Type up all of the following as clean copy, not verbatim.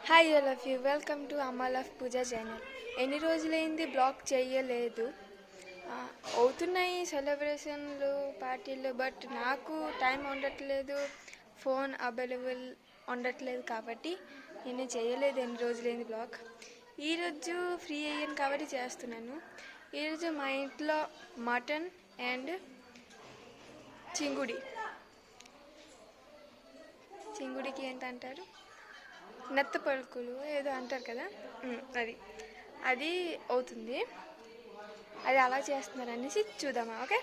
Hi all of you, welcome to అమ్మ love పూజ channel. ఎన్ని రోజులైంది బ్లాగ్ చేయలేదు. అవుతున్నాయి సెలబ్రేషన్లు, పార్టీలు, బట్ నాకు టైం ఉండట్లేదు, ఫోన్ అవైలబుల్ ఉండట్లేదు కాబట్టి నేను చేయలేదు. ఎన్ని రోజులైంది బ్లాగ్. ఈరోజు ఫ్రీ అయ్యాను కాబట్టి చేస్తున్నాను. ఈరోజు మా ఇంట్లో మటన్ అండ్ చింగుడికి ఏంటంటారు, నెత్త పలుకులు ఏదో అంటారు కదా, అది అవుతుంది. అది అలా చేస్తున్నారు అనేసి చూద్దామా. ఓకే,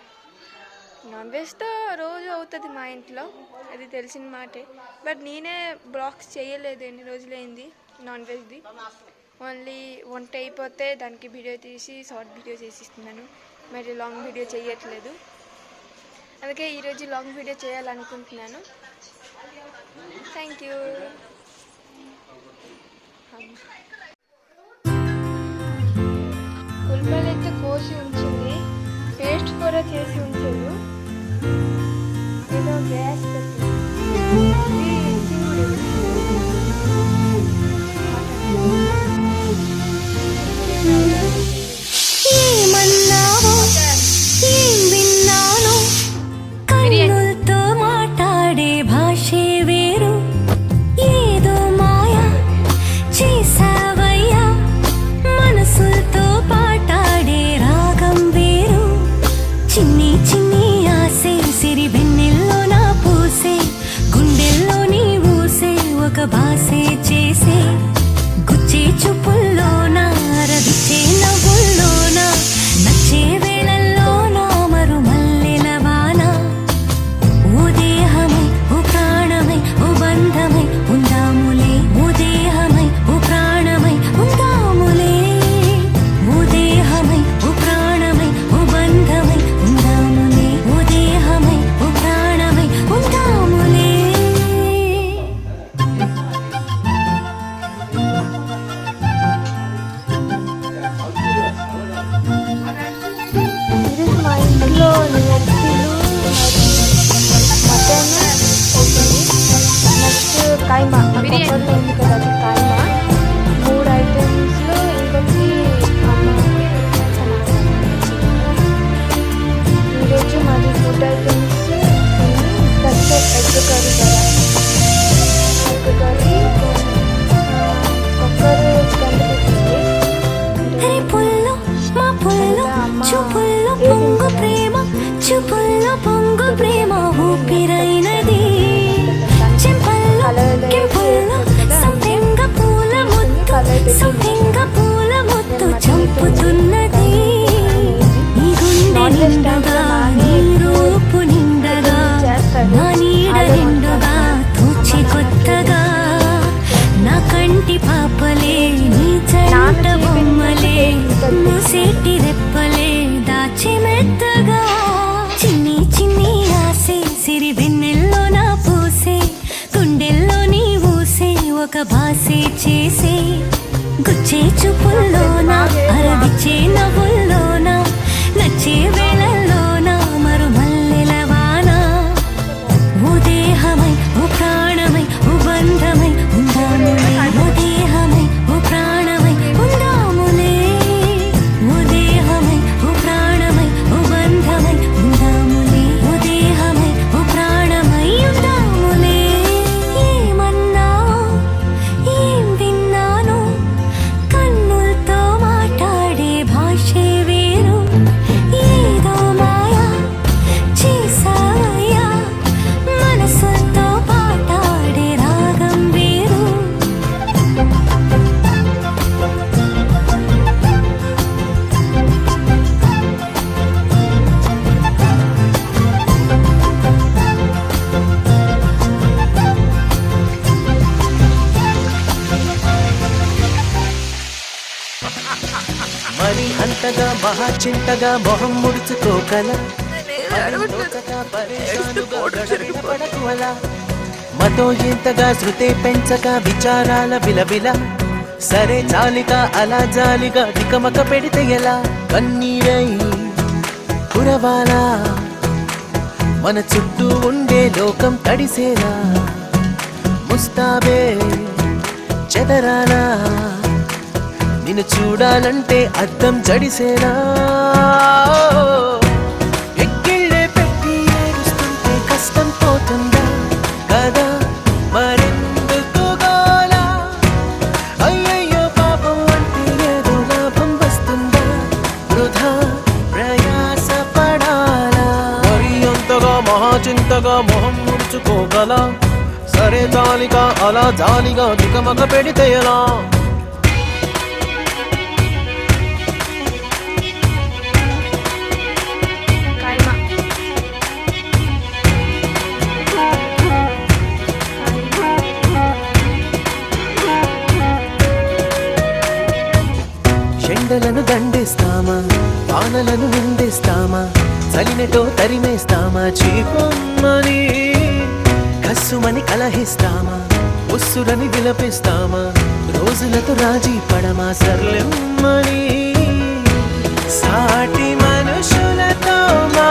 నాన్ వెజ్తో రోజు అవుతుంది మా ఇంట్లో, అది తెలిసిన మాటే. బట్ నేనే బ్లాగ్స్ చేయలేదు, ఎన్ని రోజులైంది నాన్ వెజ్ది. ఓన్లీ వంట అయిపోతే దానికి వీడియో తీసి షార్ట్ వీడియో చేసిస్తున్నాను, మరి లాంగ్ వీడియో చేయట్లేదు. అందుకే ఈరోజు లాంగ్ వీడియో చేయాలనుకుంటున్నాను. Thank you. ఉల్లిపాయలు అయితే కోసి ఉంచింది, పేస్ట్ కూడా చేసి ఉంచారు. ఏదో గ్యాస్ బాసే చేసే గుచ్చే చూపుల్లోన రవిచే నవ్వుల్లోన నచ్చే వేళల్లోన మరు మల్లెల వాన ఓ దేహమై ఓ ప్రాణమై ఓ బంధమై ఉందాములే ఓ దేహమై ఓ ప్రాణమై ఉందాములే ఓ దేహమై ఓ ప్రాణమై ఓ బంధమై ఉందాములే ఓ దేహమై ఓ ప్రాణమై ఉందాములే. మా ఇంట్లో నెత్తిలు, మటన్ అవుతుంది. నెక్స్ట్ కైమా, కొబ్బరిలో ఉంది కదా, అది కైమా. 3 ఐటమ్స్లో ఇంకొకటి ఈరోజు మాది food items custard egg curry కదా, ఎగ్ కర్రీ, కొబ్బరి గంట పెట్టింది. చూపుల్లో పొంగు ప్రేమ, చూపుల్లో పొంగు ప్రేమ ఊపిరైనది. చెంపల్లో కెంపుల్లో సంపెంగ పూల ముద్దు, సంపెంగ పూల ముద్దు చంపుతున్నది. నీ గుండె నిండుగా, నీ రూపు నిండగా, నా నీడ నిండుగా తూచి కొత్తగా, నా కంటి పాపలే నీ చంట బొమ్మలే, మూసేటి రెప్పలే దాచి మెత్తగా. చిన్ని చిన్ని ఆసే సిరి వెన్నెల్లో నా పూసే, గుండెల్లో నీ ఊసే ఒక బాసే చేసే గుచ్చే చూపుల్లోన అరవిచ్చే నవ్వుల్లోన నచ్చే వేళల్లోన మరు మల్లెల వాన ఓ దేహమై ఓ ప్రాణమై ఓ బంధమై ఉందాములే ఓ దేహమై ఓ ప్రాణమై ఉందాములే ఓ దేహమై ఓ ప్రాణమై ఓ బంధమై ఉందాములే ఓ దేహమై ఓ ప్రాణమై ఉందాములే. ఏమన్నావు ఏం విన్నాను, కన్నులతో మాట్లాడే భాషే వేరు, ఏదో మాయా చేసావయ్యా మనసుతో పాటాడే రాగం వేరు. మరి అంతగా మహాచింతగా మొహం ముడుచుకోకల మతో ఇంతగా శృతే పెంచగా విచారాల విలవిల. సరే చాలిగా అలా జాలిగా దికమక పెడితే ఎలా, కన్నీరై కురవాలా మన చుట్టూ ఉండే లోకం తడిసేలా. ముస్తాబే చెదరానా నిన్ను చూడాలంటే అద్దం జడిసేనా ఎక్కిళ్ళే పెట్టి ఏడుస్తుంటే కష్టం పోతుందా కదా మరెందుకు గోలా అయ్యయ్యో పాపం అంటే ఏదో లాభం వస్తుందా వృధా ప్రయాస పడాలా మరి అంతగా మహాచింతగా మొహం ముడుచుకోగల సరే జాలిగా అలా జాలిగా దిగమగ పెడితే ఎలా కాయమా ఎండలను దండేస్తామా వానలను నిందేస్తామా చలినటో తరిమేస్తామా చీపమ్మని కస్సుమని కలహిస్తామా ఉస్సురని విలపిస్తామా రోజులతో రాజీ పడమా సర్లెమ్మని సాటి మనుషులతో మా